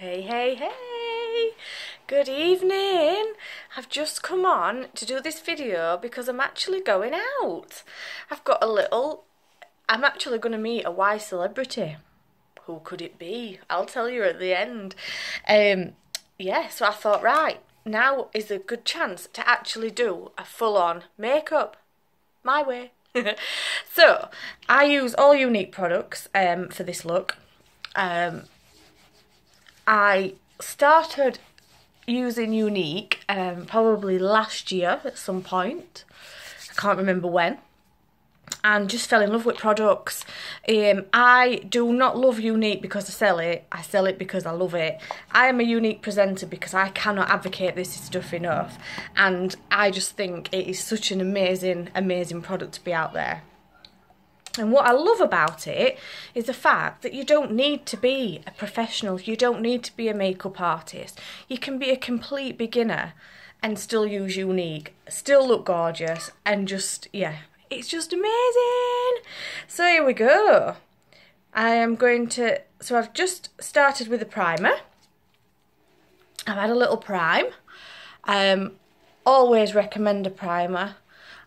Hey, hey, hey! Good evening! I've just come on to do this video because I'm actually going out. I'm actually going to meet a Y celebrity. Who could it be? I'll tell you at the end. So I thought, right, now is a good chance to actually do a full-on makeup. My way. So, I use all Younique products for this look. I started using Younique probably last year at some point. I can't remember when. And just fell in love with products. I do not love Younique because I sell it. I sell it because I love it. I am a Younique presenter because I cannot advocate this stuff enough. And I just think it is such an amazing, amazing product to be out there. And what I love about it is the fact that you don't need to be a professional. You don't need to be a makeup artist. You can be a complete beginner and still use Younique, still look gorgeous, and just, yeah, it's just amazing. So here we go. So I've just started with a primer. I've had a little prime. Always recommend a primer.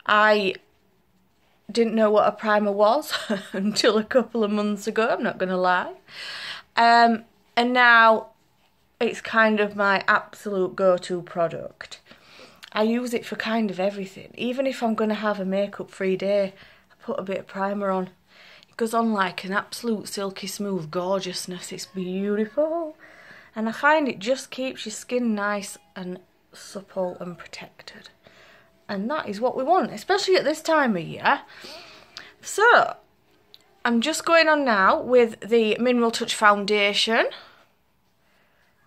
I didn't know what a primer was until a couple of months ago, I'm not going to lie. And now it's kind of my absolute go-to product. I use it for kind of everything. Even if I'm going to have a makeup-free day, I put a bit of primer on. It goes on like an absolute silky smooth gorgeousness. It's beautiful. And I find it just keeps your skin nice and supple and protected. And that is what we want, especially at this time of year. So, I'm just going on now with the Mineral Touch Foundation,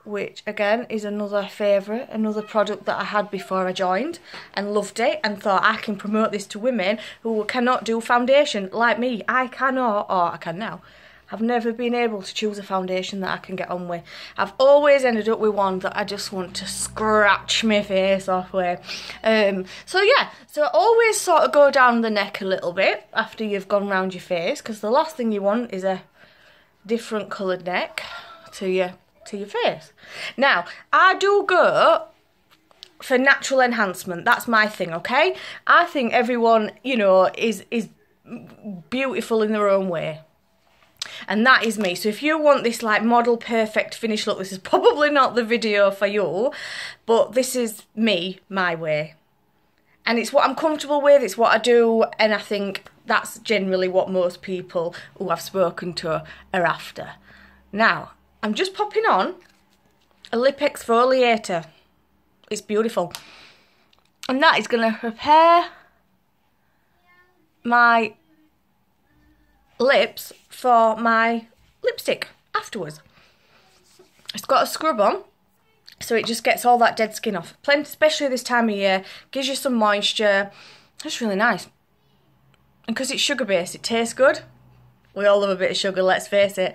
which again is another favourite, another product that I had before I joined and loved it and thought I can promote this to women who cannot do foundation like me. I cannot, or I can now. I've never been able to choose a foundation that I can get on with. I've always ended up with one that I just want to scratch my face off with. So always sort of go down the neck a little bit after you've gone round your face, because the last thing you want is a different coloured neck to your face. Now, I do go for natural enhancement. That's my thing, okay? I think everyone, you know, is beautiful in their own way. And that is me. So if you want this like model perfect finish look, this is probably not the video for you, but this is me, my way. And it's what I'm comfortable with, it's what I do, and I think that's generally what most people who I've spoken to are after. Now, I'm just popping on a lip exfoliator. It's beautiful. And that is going to prepare my lips for my lipstick afterwards. It's got a scrub on, so it just gets all that dead skin off. Plenty, especially this time of year, gives you some moisture. It's really nice. And because it's sugar based, it tastes good. We all love a bit of sugar, let's face it.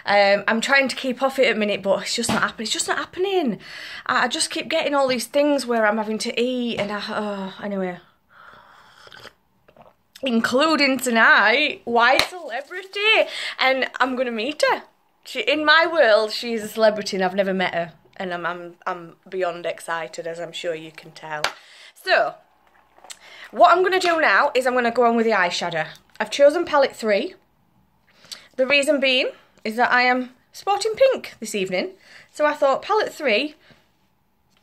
I'm trying to keep off it at a minute, but it's just not happening. It's just not happening. I just keep getting all these things where I'm having to eat, and anyway. Including tonight, Y celebrity, and I'm gonna meet her. In my world, she's a celebrity, and I've never met her, and I'm beyond excited, as I'm sure you can tell. So, what I'm gonna do now is I'm gonna go on with the eyeshadow. I've chosen palette 3. The reason being is that I am sporting pink this evening, so I thought palette 3.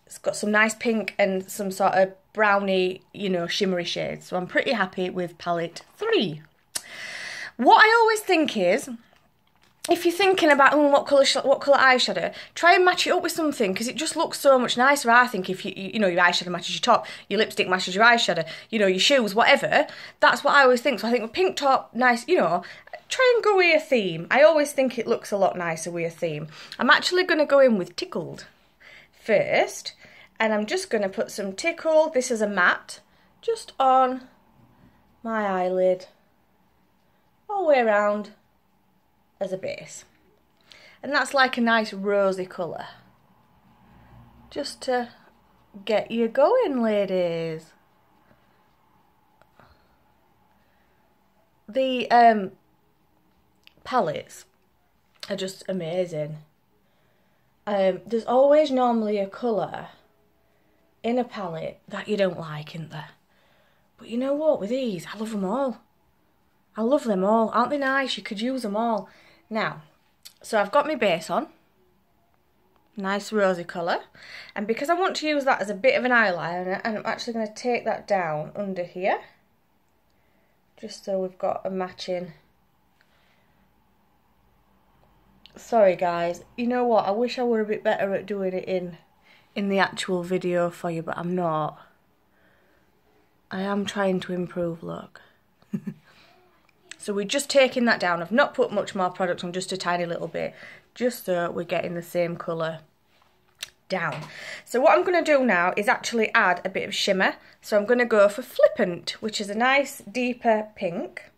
It's got some nice pink and some sort of browny, you know, shimmery shades. So I'm pretty happy with palette 3. What I always think is, if you're thinking about what colour eyeshadow, try and match it up with something, because it just looks so much nicer, I think, if you know, your eyeshadow matches your top, your lipstick matches your eyeshadow, you know, your shoes, whatever. That's what I always think. So I think with pink top, nice, you know, try and go with a theme. I always think it looks a lot nicer with a theme. I'm actually going to go in with Tickled first. And I'm just going to put some Tickle, this is a matte, just on my eyelid, all the way around as a base. And that's like a nice rosy colour. Just to get you going, ladies. The palettes are just amazing. there's always normally a colour in a palette that you don't like, isn't there? But you know what, with these, I love them all. I love them all. Aren't they nice? You could use them all. Now, so I've got my base on. Nice rosy colour. And because I want to use that as a bit of an eyeliner, and I'm actually going to take that down under here. Just so we've got a matching. Sorry guys, you know what, I wish I were a bit better at doing it in the actual video for you, but I'm not. I am trying to improve, look. So we're just taking that down. I've not put much more product on, just a tiny little bit, just so we're getting the same colour down. So what I'm going to do now is actually add a bit of shimmer. So I'm going to go for Flippant, which is a nice deeper pink.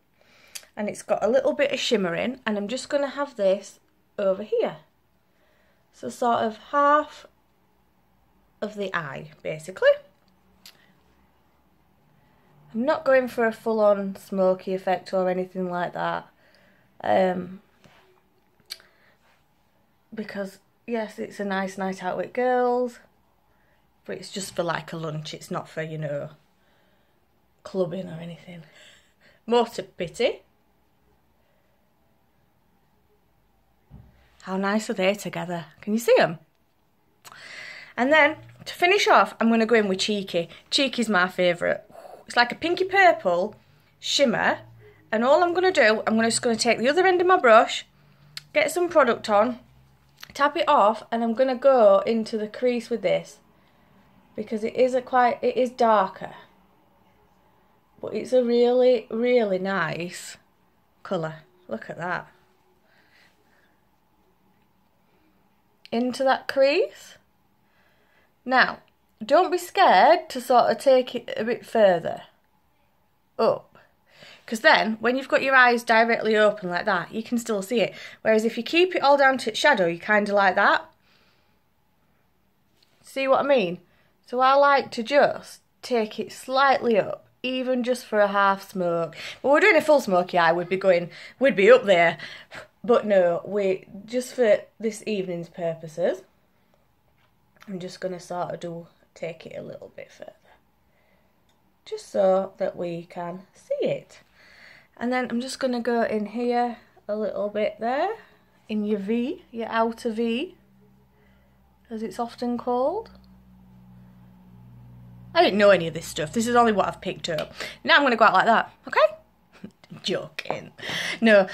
And it's got a little bit of shimmer in. And I'm just going to have this over here. So sort of half of the eye, basically. I'm not going for a full-on smoky effect or anything like that. Because, yes, it's a nice night out with girls. But it's just for like a lunch. It's not for, you know, clubbing or anything. More to pity. How nice are they together? Can you see them? And then, to finish off, I'm going to go in with Cheeky. Cheeky's my favourite. It's like a pinky purple shimmer. And all I'm going to do, I'm just going to take the other end of my brush, get some product on, tap it off, and I'm going to go into the crease with this. Because it is darker. But it's a really, really nice colour. Look at that. Into that crease. Now, don't be scared to sort of take it a bit further up. Because then, when you've got your eyes directly open like that, you can still see it. Whereas if you keep it all down to its shadow, you kind of like that. See what I mean? So I like to just take it slightly up, even just for a half smoke. When we're doing a full smoky eye, we'd be up there. But no, just for this evening's purposes, I'm just going to sort of take it a little bit further. Just so that we can see it. And then I'm just going to go in here a little bit there, in your V, your outer V, as it's often called. I didn't know any of this stuff. This is only what I've picked up. Now I'm going to go out like that, okay? Joking. No,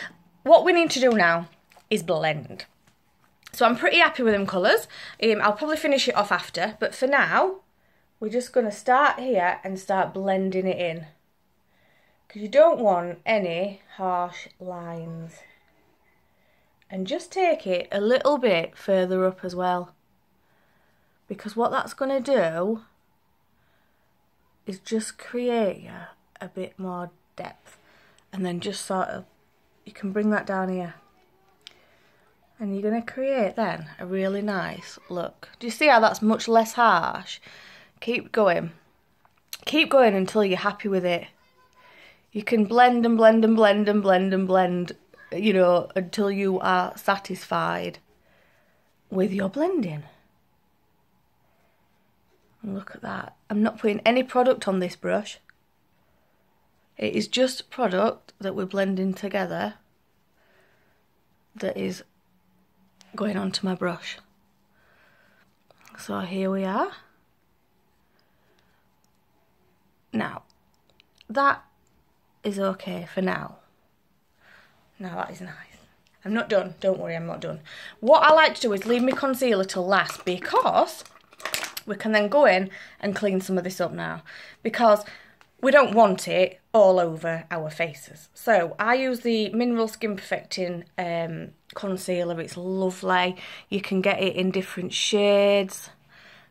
what we need to do now is blend. So I'm pretty happy with them colours. I'll probably finish it off after, but for now, we're just going to start here and start blending it in. Because you don't want any harsh lines. And just take it a little bit further up as well. Because what that's going to do is just create a bit more depth. And then just sort of, you can bring that down here. And you're going to create then a really nice look. Do you see how that's much less harsh? Keep going. Keep going until you're happy with it. You can blend and blend and blend and blend and blend, you know, until you are satisfied with your blending. And look at that. I'm not putting any product on this brush. It is just product that we're blending together that is going onto my brush. So here we are. Now, that is okay for now. Now that is nice. I'm not done. Don't worry, I'm not done. What I like to do is leave my concealer till last because we can then go in and clean some of this up now. Because we don't want it all over our faces. So I use the Mineral Skin Perfecting concealer. It's lovely. You can get it in different shades.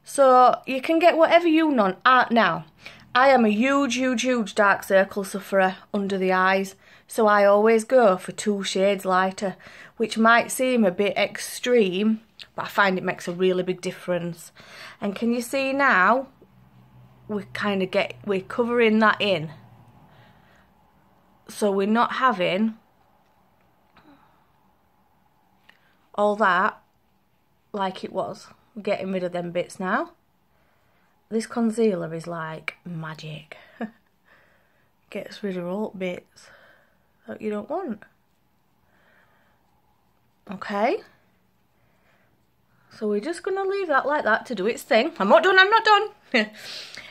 So you can get whatever you want. Now, I am a huge dark circle sufferer under the eyes. So I always go for 2 shades lighter, which might seem a bit extreme, but I find it makes a really big difference. And can you see now? We're covering that in. So we're not having all that like it was. I'm getting rid of them bits now. This concealer is like magic. Gets rid of all bits that you don't want. Okay. So we're just going to leave that like that to do its thing. I'm not done, I'm not done.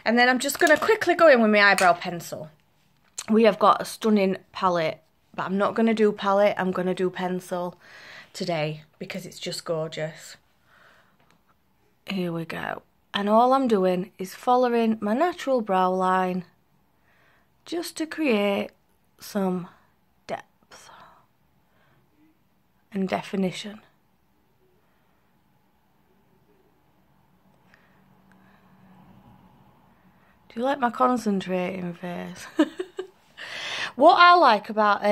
And then I'm just going to quickly go in with my eyebrow pencil. We have got a stunning palette, but I'm not going to do palette, I'm going to do pencil today because it's just gorgeous. Here we go. And all I'm doing is following my natural brow line just to create some depth and definition. Do you like my concentrating face? What I like about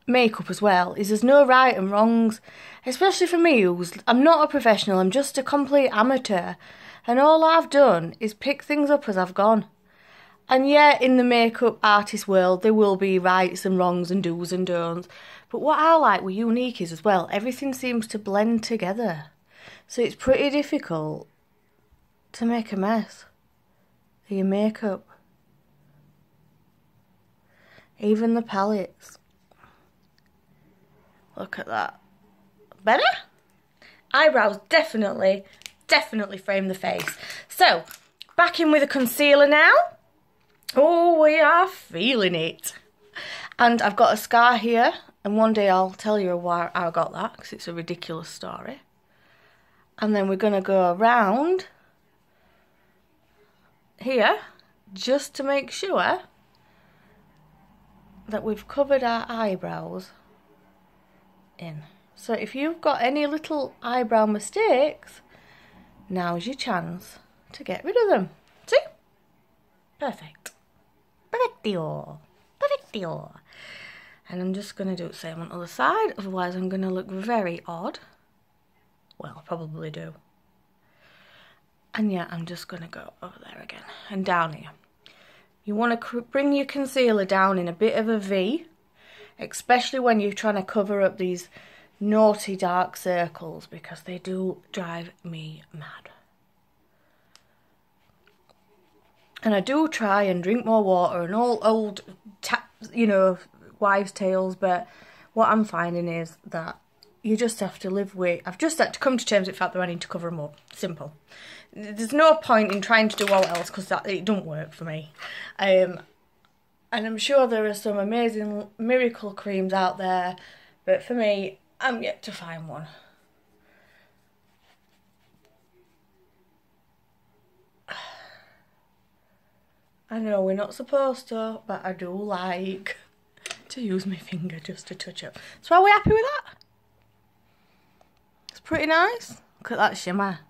makeup as well is there's no right and wrongs, especially for me I'm not a professional, I'm just a complete amateur, and all I've done is pick things up as I've gone. And yeah, in the makeup artist world there will be rights and wrongs and do's and don'ts, but what I like with Younique is as well, everything seems to blend together, so it's pretty difficult to make a mess of your makeup. Even the palettes. Look at that. Better? Eyebrows definitely frame the face. So, back in with a concealer now. Oh, we are feeling it. And I've got a scar here. And one day I'll tell you why I got that, because it's a ridiculous story. And then we're going to go around here, just to make sure that we've covered our eyebrows in. So if you've got any little eyebrow mistakes, now's your chance to get rid of them. See? Perfect. Perfectio. Perfectio. And I'm just going to do the same on the other side, otherwise I'm going to look very odd. Well, I probably do. And yeah, I'm just going to go over there again and down here. You want to bring your concealer down in a bit of a V, especially when you're trying to cover up these naughty dark circles, because they do drive me mad. And I do try and drink more water and all old, you know, wives' tales, but what I'm finding is that you just have to live with... I've just had to come to terms with the fact that I need to cover them up. Simple. There's no point in trying to do all else, because it don't work for me. And I'm sure there are some amazing miracle creams out there, but for me, I'm yet to find one. I know we're not supposed to, but I do like to use my finger just to touch up. So are we happy with that? It's pretty nice. Look at that shimmer.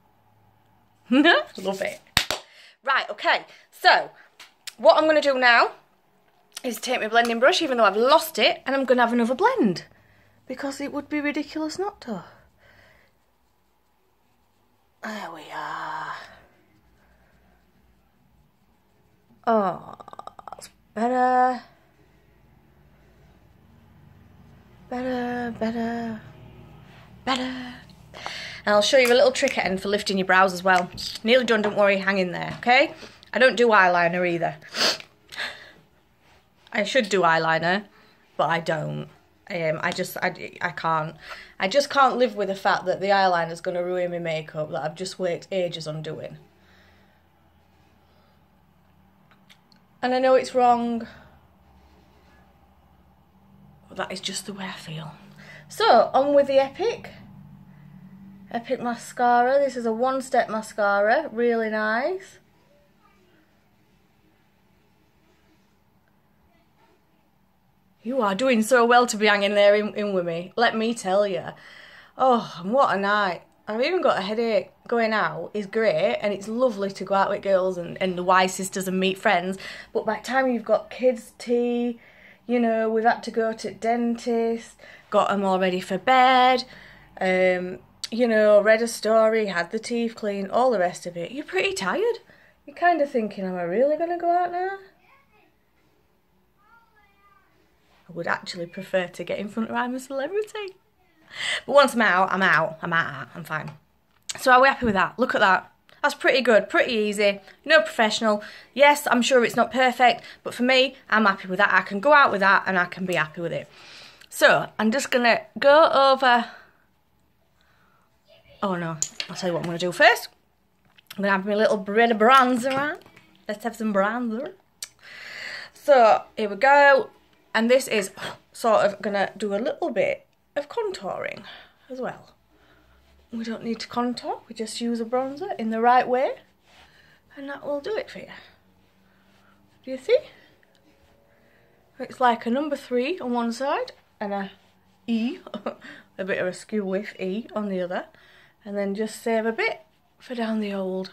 Love it. Right, okay. So, what I'm going to do now is take my blending brush, even though I've lost it, and I'm going to have another blend, because it would be ridiculous not to. There we are. Oh, that's better. Better, better, better. And I'll show you a little trick at end for lifting your brows as well. Nearly done, don't worry, hang in there, okay? I don't do eyeliner either. I should do eyeliner, but I don't. I can't. I just can't live with the fact that the eyeliner's going to ruin my makeup that I've just worked ages on doing. And I know it's wrong, but that is just the way I feel. So, on with the Epic mascara. This is a one-step mascara, really nice. You are doing so well to be hanging there in with me, let me tell you. Oh, and what a night. I've even got a headache. Going out is great, and it's lovely to go out with girls and the Y sisters and meet friends, but by the time you've got kids' tea, you know, we've had to go to dentist, got them all ready for bed, you know, read a story, had the teeth cleaned, all the rest of it, you're pretty tired. You're kind of thinking, am I really going to go out now? I would actually prefer to get in front of I'm a Celebrity. But once I'm out, I'm fine. So are we happy with that? Look at that. That's pretty good, pretty easy. No professional. Yes, I'm sure it's not perfect, but for me, I'm happy with that. I can go out with that and I can be happy with it. So I'm just going to go over... Oh no, I'll tell you what I'm going to do first. I'm going to have my little bit of bronzer on. Let's have some bronzer. So here we go. And this is sort of going to do a little bit of contouring as well. We don't need to contour, we just use a bronzer in the right way and that will do it for you. Do you see? It's like a number 3 on one side and a E, a bit of a skew with E on the other, and then just save a bit for down the old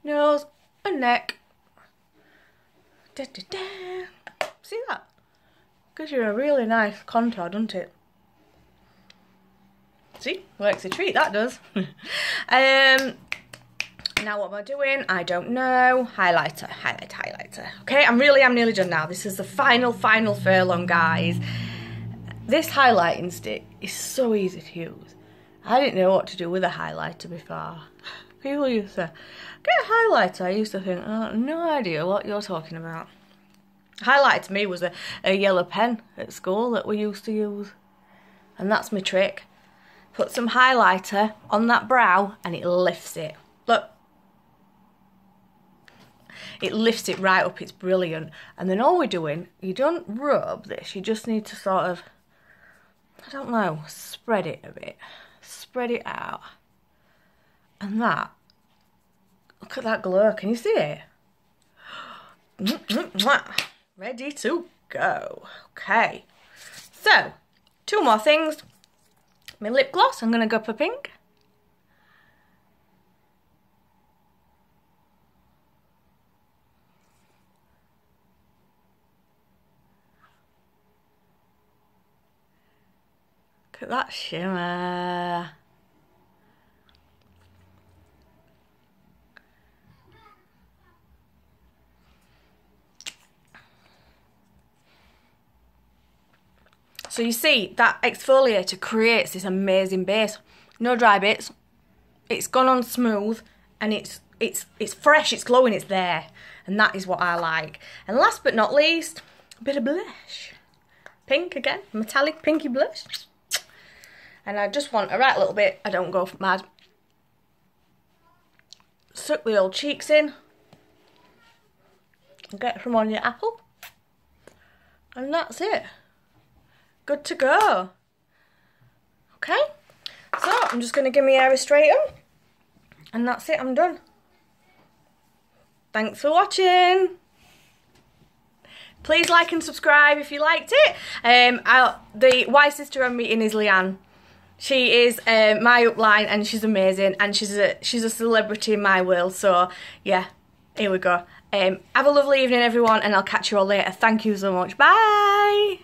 nose and neck. Da, da, da. See that? Gives you a really nice contour, doesn't it? See, works a treat, that does. Now what am I doing? I don't know. Highlighter, highlighter. Okay, I'm nearly done now. This is the final furlong, guys. This highlighting stick is so easy to use. I didn't know what to do with a highlighter before. People used to get a highlighter. I used to think, oh, no idea what you're talking about. Highlighter to me was a yellow pen at school that we used to use. And that's my trick. Put some highlighter on that brow and it lifts it. Look. It lifts it right up, it's brilliant. And then all we're doing, you don't rub this, you just need to sort of, I don't know, spread it a bit. Spread it out. And that, look at that glow, can you see it? Ready to go. Okay. So, 2 more things. My lip gloss, I'm going to go for pink. Look at that shimmer. So you see, that exfoliator creates this amazing base. No dry bits. It's gone on smooth and it's fresh, it's glowing, it's there. And that is what I like. And last but not least, a bit of blush. Pink again, metallic pinky blush. And I just want a right little bit, I don't go mad. Suck the old cheeks in. Get some on your apple. And that's it. Good to go. Okay, so I'm just going to give my hair a straighten and that's it, I'm done. Thanks for watching. Please like and subscribe if you liked it. The wise sister I'm meeting is Leanne. She is my upline and she's amazing and she's a celebrity in my world, so yeah, here we go. Have a lovely evening everyone and I'll catch you all later. Thank you so much. Bye.